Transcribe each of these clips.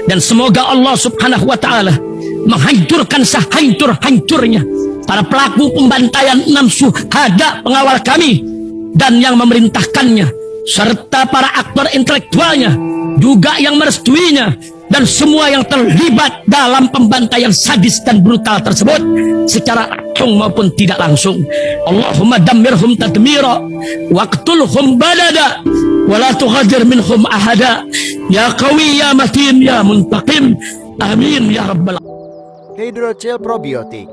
Dan semoga Allah subhanahu wa ta'ala menghancurkan sehancur-hancurnya para pelaku pembantaian 6 syuhada pengawal kami dan yang memerintahkannya, serta para aktor intelektualnya juga yang merestuinya, dan semua yang terlibat dalam pembantaian sadis dan brutal tersebut secara langsung maupun tidak langsung. Allahumma dammirhum tadmira waqtulhum balada wala tughadir minhum ahada ya qawi ya matin ya muntaqim amin ya rabbal alamin. Hydrocell probiotik.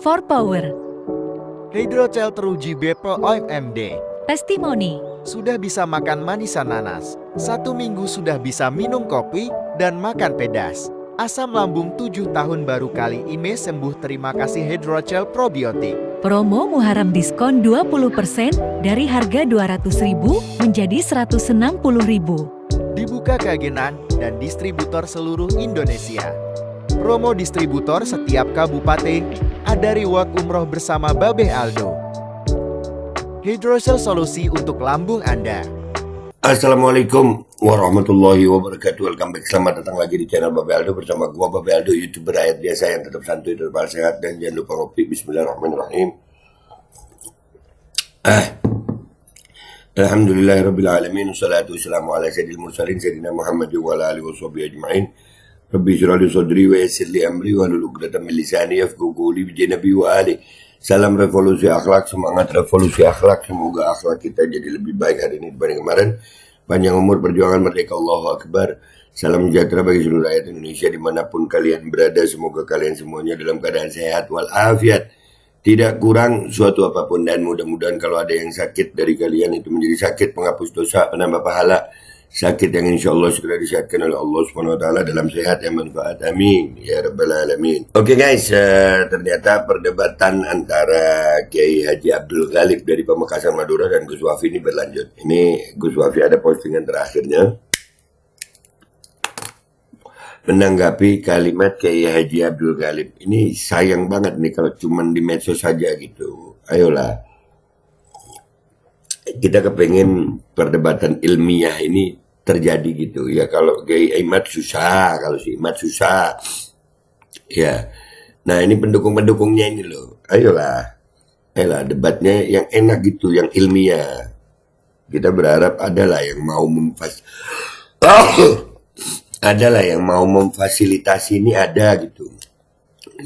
For Power. Hydrocell teruji BPOM OMD. Testimoni. Sudah bisa makan manisan nanas, 1 minggu sudah bisa minum kopi dan makan pedas. Asam lambung 7 tahun baru kali ini sembuh. Terima kasih Hydrocell probiotik. Promo Muharram diskon 20% dari harga 200.000 menjadi 160.000. Dibuka ke agenan dan distributor seluruh Indonesia. Promo distributor setiap kabupaten. Ada reward umroh bersama Babe Aldo. Hydrocell solusi untuk lambung Anda. Assalamualaikum warahmatullahi wabarakatuh. Welcome back. Selamat datang lagi di channel Babe Aldo bersama gua Babe Aldo, YouTuber rakyat biasa yang tetap santuy, tetap sehat, dan jangan lupa ngopi. Bismillahirrahmanirrahim. Alhamdulillahirabbil alamin. Wassalatu wassalamu ala sayyidil mursalin sayyidina Muhammad wa ala alihi washabihi ajmain. Rabbi shrah li sadri wa yassir li amri wahlul 'uqdatam min lisani yafqahu qawli bi nabi wa ali. Salam revolusi akhlak, semangat revolusi akhlak. Semoga akhlak kita jadi lebih baik hari ini dibanding kemarin. Panjang umur, perjuangan merdeka, Allahu Akbar. Salam sejahtera bagi seluruh rakyat Indonesia dimanapun kalian berada. Semoga kalian semuanya dalam keadaan sehat walafiat, tidak kurang suatu apapun. Dan mudah-mudahan kalau ada yang sakit dari kalian itu menjadi sakit penghapus dosa, penambah pahala. Sakit yang insya Allah segera disehatkan oleh Allah SWT dalam sehat yang manfaat. Amin ya rabbal alamin. Oke guys, ternyata perdebatan antara Kiai Haji Abdul Ghalib dari Pamekasan Madura dan Gus Wafi ini berlanjut. Ini Gus Wafi ada postingan terakhirnya menanggapi kalimat Kiai Haji Abdul Ghalib. Ini sayang banget nih kalau cuman di medsos saja gitu. Ayolah, kita kepengen perdebatan ilmiah ini terjadi gitu ya. Kalau Kiai Imad susah, kalau si Imad susah ya. Nah ini pendukung-pendukungnya ini loh, ayolah debatnya yang enak gitu, yang ilmiah. Kita berharap adalah yang mau memfasilitasi ini ada gitu.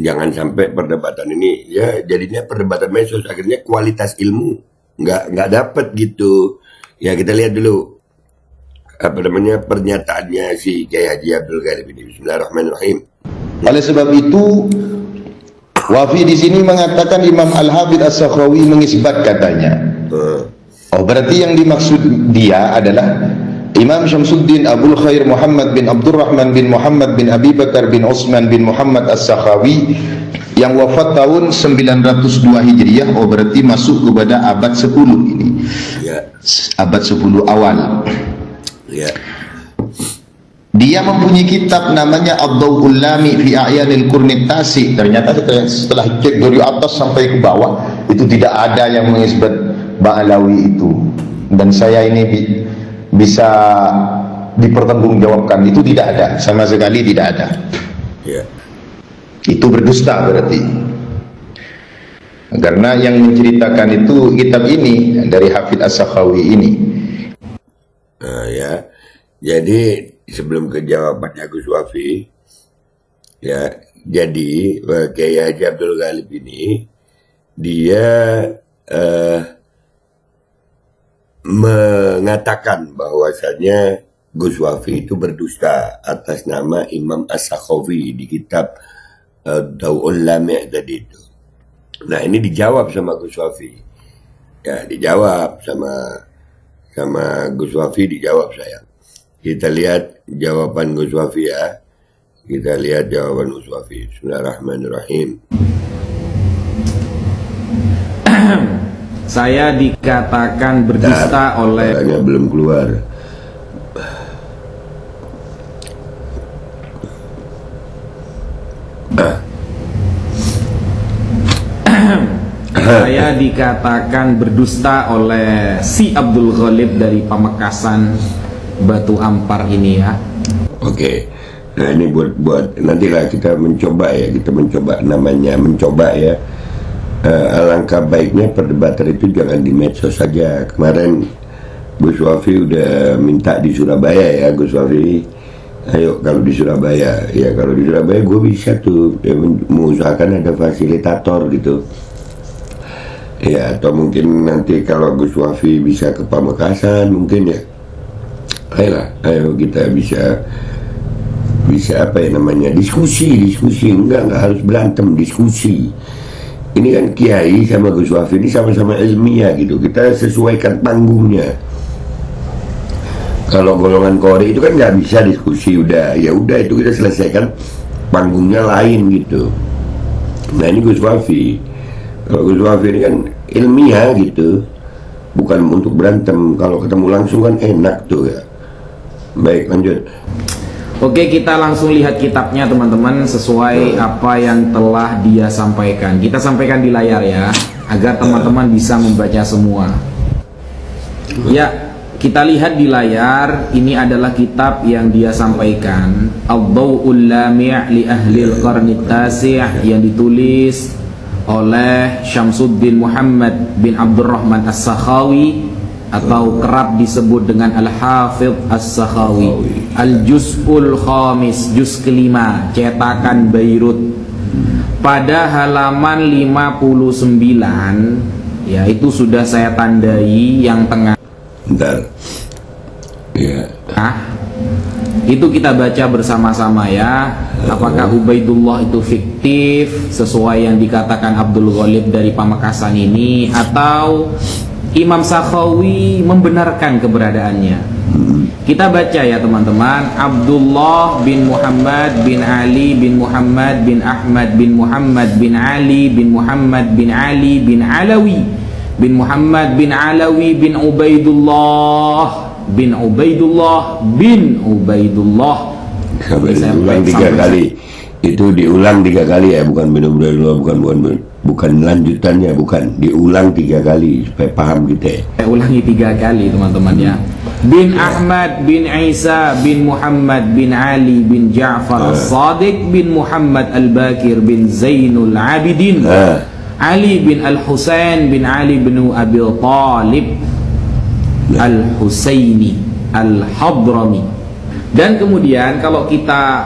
Jangan sampai perdebatan ini ya jadinya perdebatan medsos, akhirnya kualitas ilmu nggak dapet gitu ya. Kita lihat dulu pernyataannya si Kiai Haji Abdul Ghalib ini. Bismillahirrahmanirrahim. Oleh sebab itu Wafi di sini mengatakan Imam Al-Hafidz As-Sakhawi mengisbat katanya. Oh berarti yang dimaksud dia adalah Imam Syamsuddin Abul Khair Muhammad bin Abdurrahman bin Muhammad bin Abi Bakar bin Utsman bin Muhammad As-Sakhawi yang wafat tahun 902 Hijriah. Oh berarti masuk kepada abad 10 ini ya. Abad 10 awal ya. Dia mempunyai kitab namanya Ad-Daw'ul Lami fi A'yanil Qurnit Tasi. Ternyata setelah cek dari atas sampai ke bawah itu tidak ada yang mengisbat Ba'alawi itu. Dan saya ini bisa dipertanggungjawabkan, itu tidak ada, sama sekali tidak ada ya. Itu berdusta berarti, karena yang menceritakan itu kitab ini dari Hafidz As-Sakhawi ini. Ya, jadi sebelum ke jawabannya Gus Wafi ya, jadi Kiai Haji Abdul Ghalib ini dia mengatakan bahwasanya Gus Wafi itu berdusta atas nama Imam As-Sakhawi di kitab Daw'ul Lami' tadi itu. Nah ini dijawab sama Gus Wafi ya, dijawab sama Gus Wafi, dijawab sayang. Kita lihat jawaban Gus Wafi ya. Kita lihat jawaban Gus Wafi. Bismillahirrahmanirrahim. Saya dikatakan berdusta oleh... Belum keluar. Saya dikatakan berdusta oleh si Abdul Ghalib dari Pamekasan Batu Ampar ini ya. Oke. Nah ini buat nantilah kita mencoba namanya mencoba ya. Alangkah baiknya perdebatan itu jangan di medsos saja. Kemarin Gus Wafi udah minta di Surabaya ya, Gus Wafi. Ayo kalau di Surabaya gue bisa tuh ya, mengusahakan ada fasilitator gitu. Ya atau mungkin nanti kalau Gus Wafi bisa ke Pamekasan mungkin ya. Ayo kita bisa apa ya namanya diskusi enggak harus berantem, diskusi. Ini kan Kiai sama Gus Wafi ini sama-sama ilmiah gitu, kita sesuaikan panggungnya. Kalau golongan Kori itu kan nggak bisa diskusi, udah itu kita selesaikan panggungnya lain gitu. Nah ini Gus Wafi, kalau Gus Wafi ini kan ilmiah gitu, bukan untuk berantem. Kalau ketemu langsung kan enak tuh ya. Baik, lanjut. Oke, kita langsung lihat kitabnya teman-teman sesuai apa yang telah dia sampaikan. Kita sampaikan di layar ya, agar teman-teman bisa membaca semua. Ya, kita lihat di layar, ini adalah kitab yang dia sampaikan, Ad-Daw'ul Lami' li Ahlil Qarni Tasi' yang ditulis oleh Syamsuddin Muhammad bin Abdurrahman As-Sakhawi atau kerap disebut dengan Al-Hafidh As-Sakhawi. Al-Juz'ul Khamis, juz kelima, cetakan Beirut, pada halaman 59, ya itu sudah saya tandai yang tengah. Bentar. Ya. Itu kita baca bersama-sama ya. Apakah Ubaidullah itu fiktif sesuai yang dikatakan Abdul Ghalib dari Pamekasan ini, atau Imam Sakhawi membenarkan keberadaannya? Kita baca ya teman-teman. Abdullah bin Muhammad bin Ali bin Muhammad bin Ahmad bin Muhammad bin Ali bin Muhammad bin Ali bin Alawi bin Muhammad bin Alawi bin Ubaidullah bin Ubaidullah bin Ubaidullah. Diulang 3 kali. Itu diulang 3 kali ya, bukan bin Ubaidullah, bukan lanjutannya, bukan, diulang 3 kali supaya paham kita ya. Saya ulangi 3 kali teman-teman ya. Bin Ahmad bin Isa bin Muhammad bin Ali bin Ja'far As-Sadiq bin Muhammad Al-Bakir bin Zainul Abidin Ali bin Al-Husain bin Ali bin Abi Talib Al-Husaini Al-Hadrami. Dan kemudian kalau kita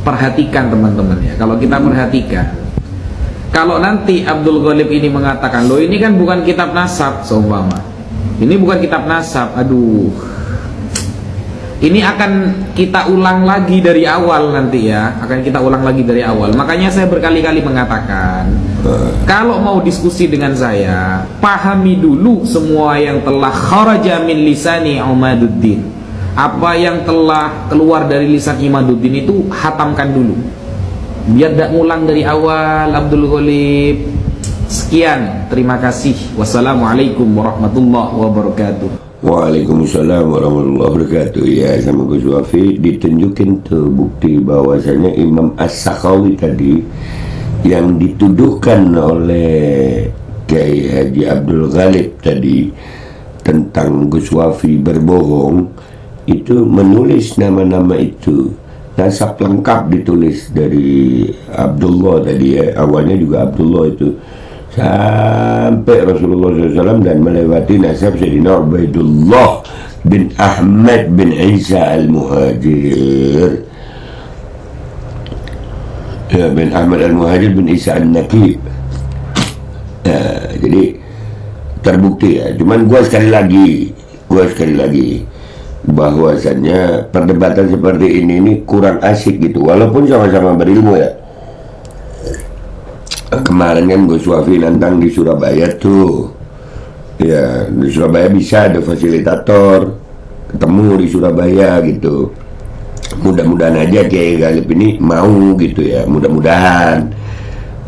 perhatikan teman-teman ya, kalau kita perhatikan, kalau nanti Abdul Ghalib ini mengatakan, loh ini kan bukan kitab nasab seumpama, ini bukan kitab nasab, aduh, ini akan kita ulang lagi dari awal nanti ya, akan kita ulang lagi dari awal. Makanya saya berkali-kali mengatakan, kalau mau diskusi dengan saya, pahami dulu semua yang telah kharaja min lisani Imaduddin. Apa yang telah keluar dari lisan Imaduddin itu hatamkan dulu, biar tidak ngulang dari awal Abdul Ghalib. Sekian, terima kasih. Wassalamualaikum warahmatullahi wabarakatuh. Waalaikumsalam warahmatullahi wabarakatuh. Ya, sama Gus Wafi ditunjukin tuh bukti bahwasanya Imam As-Sakhawi tadi yang dituduhkan oleh Kiai Haji Abdul Ghalib tadi tentang Gus Wafi berbohong, itu menulis nama-nama itu, nasab lengkap ditulis dari Abdullah tadi ya, awalnya juga Abdullah itu sampai Rasulullah SAW dan melewati nasab Sayyidina Ubaidullah bin Ahmad bin Isa Al-Muhajir ya, bin Ahmad Al-Muhajir bin Isa Al-Naqib. Jadi terbukti ya. Cuman gua sekali lagi bahwasannya perdebatan seperti ini kurang asik gitu, walaupun sama-sama berilmu ya. Kemarin kan Gus Wafi nantang di Surabaya tuh ya, di Surabaya bisa ada fasilitator, ketemu di Surabaya gitu. Mudah-mudahan aja Kiai Ghalib ini mau gitu ya, mudah-mudahan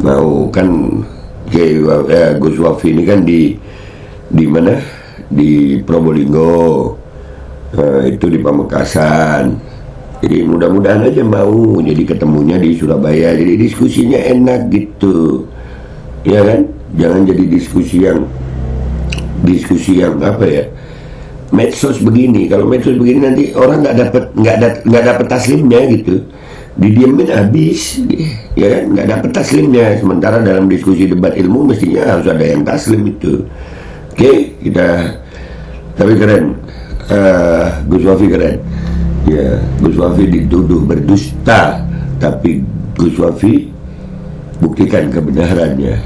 mau. Kan Kiai Gus Wafi ini kan di mana, di Probolinggo, itu di Pamekasan. Jadi mudah-mudahan aja mau, jadi ketemunya di Surabaya, jadi diskusinya enak gitu ya kan. Jangan jadi diskusi yang apa ya, medsos begini. Kalau medsos begini nanti orang nggak dapat taslimnya gitu, didiemin habis, ya kan, nggak dapat taslimnya. Sementara dalam diskusi debat ilmu mestinya harus ada yang taslim itu. Oke, tapi keren, Gus Wafi keren. Ya, Gus Wafi dituduh berdusta, tapi Gus Wafi buktikan kebenarannya.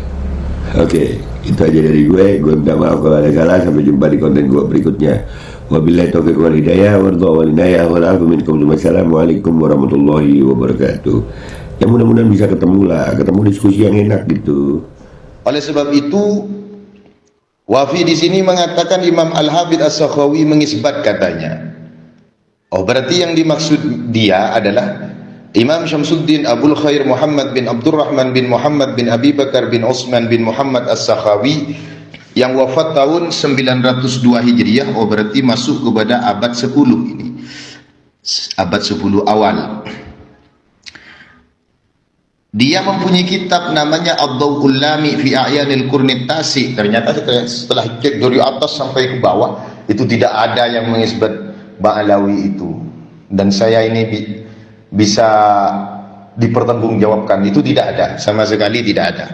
Oke, itu aja dari gue minta maaf kalau ada salah. Sampai jumpa di konten gue berikutnya. Wabillahi taufiq wal hidayah wal inayah wal afu minkum. Wassalamualaikum warahmatullahi wabarakatuh. Ya mudah-mudahan bisa ketemu diskusi yang enak gitu. Oleh sebab itu, Wafi di sini mengatakan Imam Al-Hafidz As-Sakhawi mengisbat katanya. Oh, berarti yang dimaksud dia adalah Imam Syamsuddin Abul Khair Muhammad bin Abdurrahman bin Muhammad bin Abi Bakar bin Utsman bin Muhammad As-Sakhawi yang wafat tahun 902 Hijriah. Oh, berarti masuk kepada abad 10 ini. Abad 10 awal. Dia mempunyai kitab namanya Ad-Dawqul Lami fi A'yanil Qurni Tasi. Ternyata setelah cek dari atas sampai ke bawah, itu tidak ada yang mengisbat Ba'alawi itu. Dan saya ini bisa dipertanggungjawabkan, itu tidak ada, sama sekali tidak ada.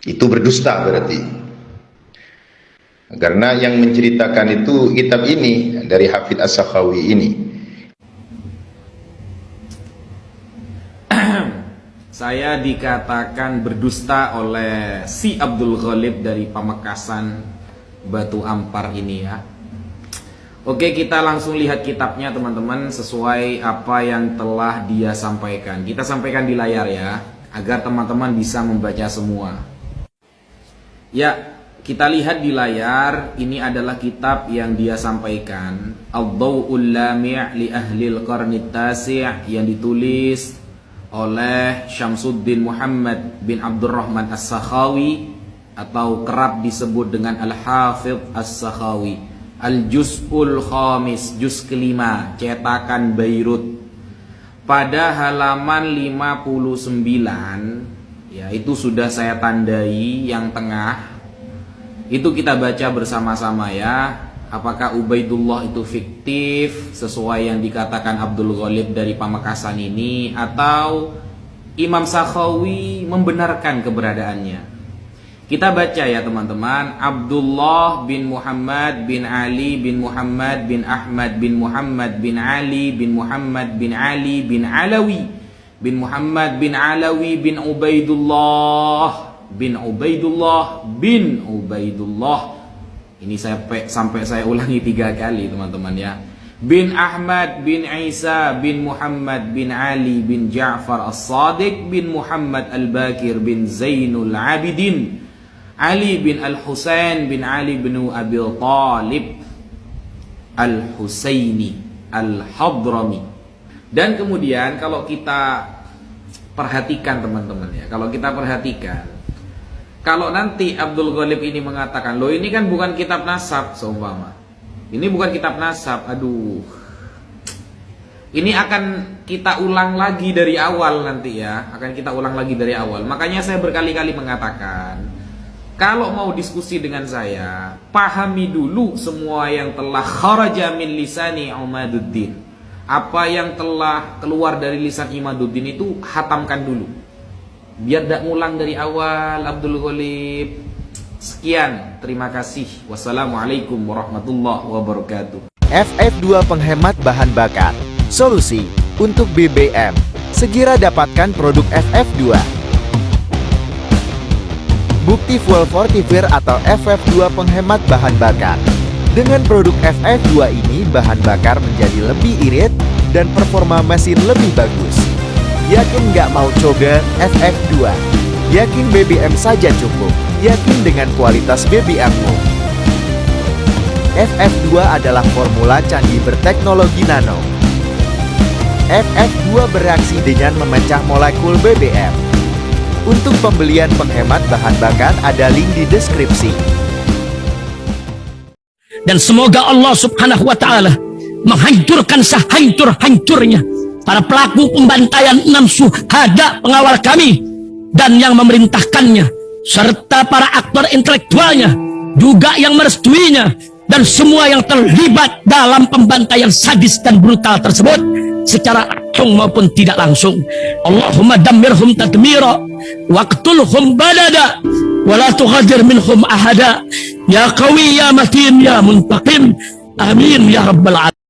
Itu berdusta berarti, karena yang menceritakan itu kitab ini dari Hafidz As-Sakhawi ini. Saya dikatakan berdusta oleh si Abdul Ghalib dari Pamekasan Batu Ampar ini ya. Oke, kita langsung lihat kitabnya teman-teman, sesuai apa yang telah dia sampaikan. Kita sampaikan di layar ya, agar teman-teman bisa membaca semua. Ya, kita lihat di layar, ini adalah kitab yang dia sampaikan, Ad-Dawqul Lami' li Ahlil Qarni Tasi' yang ditulis oleh Syamsuddin Muhammad bin Abdurrahman As-Sakhawi, atau kerap disebut dengan Al-Hafidz As-Sakhawi. Al-Juz'ul Khamis, juz kelima, cetakan Beirut, pada halaman 59, ya itu sudah saya tandai yang tengah. Itu kita baca bersama-sama ya. Apakah Ubaidullah itu fiktif sesuai yang dikatakan Abdul Ghalib dari Pamekasan ini, atau Imam Sakhawi membenarkan keberadaannya? Kita baca ya teman-teman. Abdullah bin Muhammad bin Ali bin Muhammad bin Ahmad bin Muhammad bin Ali bin Muhammad bin Ali bin Alawi bin Muhammad bin Alawi bin Ubaidullah bin Ubaidullah bin Ubaidullah. Ini sampai saya ulangi 3 kali teman-teman ya. Bin Ahmad bin Isa bin Muhammad bin Ali bin Ja'far As-Sadiq bin Muhammad Al-Bakir bin Zainul Abidin Ali bin Al-Husain bin Ali bin Abi Talib Al-Husaini Al-Hadrami. Dan kemudian kalau kita perhatikan teman-teman ya, kalau kita perhatikan, kalau nanti Abdul Ghalib ini mengatakan, loh ini kan bukan kitab nasab seumpama, ini bukan kitab nasab, aduh, ini akan kita ulang lagi dari awal nanti ya, akan kita ulang lagi dari awal. Makanya saya berkali-kali mengatakan, kalau mau diskusi dengan saya, pahami dulu semua yang telah kharaja min lisani Imaduddin. Apa yang telah keluar dari lisan Imaduddin itu hatamkan dulu, biar tidak ngulang dari awal Abdul Ghalib. Sekian, terima kasih. Wassalamualaikum warahmatullahi wabarakatuh. FF2 penghemat bahan bakar, solusi untuk BBM. Segera dapatkan produk FF2. Bukti fuel fortifier atau FF2 penghemat bahan bakar. Dengan produk FF2 ini, bahan bakar menjadi lebih irit dan performa mesin lebih bagus. Yakin nggak mau coba FF2? Yakin BBM saja cukup. Yakin dengan kualitas BBM-mu. FF2 adalah formula canggih berteknologi nano. FF2 bereaksi dengan memecah molekul BBM. Untuk pembelian penghemat bahan bakar ada link di deskripsi. Dan semoga Allah Subhanahu wa ta'ala menghancurkan sehancur-hancurnya para pelaku pembantaian 6 syuhada pengawal kami dan yang memerintahkannya, serta para aktor intelektualnya juga yang merestuinya, dan semua yang terlibat dalam pembantaian sadis dan brutal tersebut secara langsung maupun tidak langsung. Allahumma dammirhum tadmira waqtulhum badada wa la tughadir minhum ahada ya qawi ya matin ya muntaqim amin ya rabbal alamin.